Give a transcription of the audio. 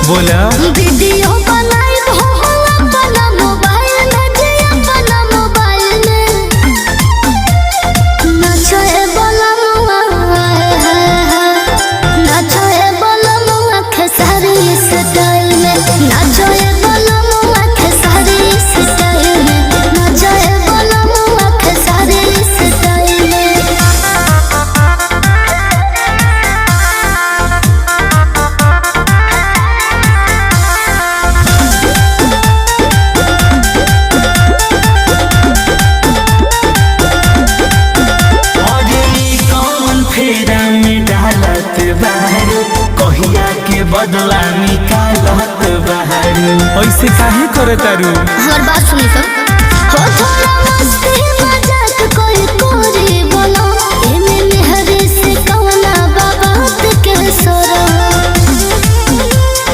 बोला वीडियो बनाई हो अपना मोबाइल में जे अपना मोबाइल में नाचे बलमुआ खेसारी स्टाइल में नाचे बलमुआ खेसारी स्टाइल में नाचे बलमुआ खेसारी स्टाइल में। बदला निकालत बाहर ऐसे काहे करे तारू हमार बात सुनी तो हो थोड़ा मस्ती